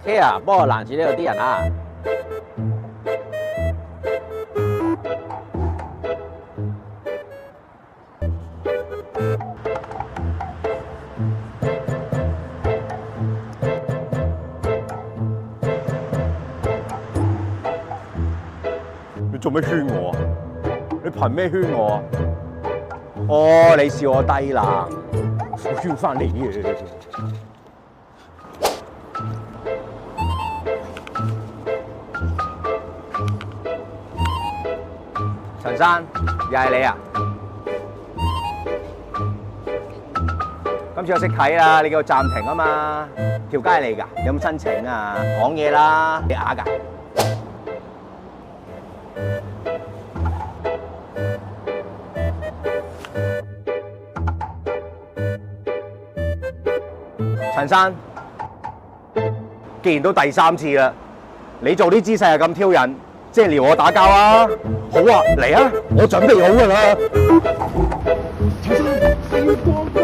車啊，幫我攔住呢度啲人啊！你做咩圈我啊？你憑咩圈我啊？哦，你笑我低能，我圈翻你嘅。陳生，又係你啊？今次我識睇啦，你叫我暫停啊嘛，條街嚟㗎，有冇申請啊？講嘢啦，你啞㗎？陳生，既然都第3次啦，你做啲姿勢係咁挑釁，即係撩我打交啊！好啊，嚟啊，我準備好㗎啦。陳生，你要過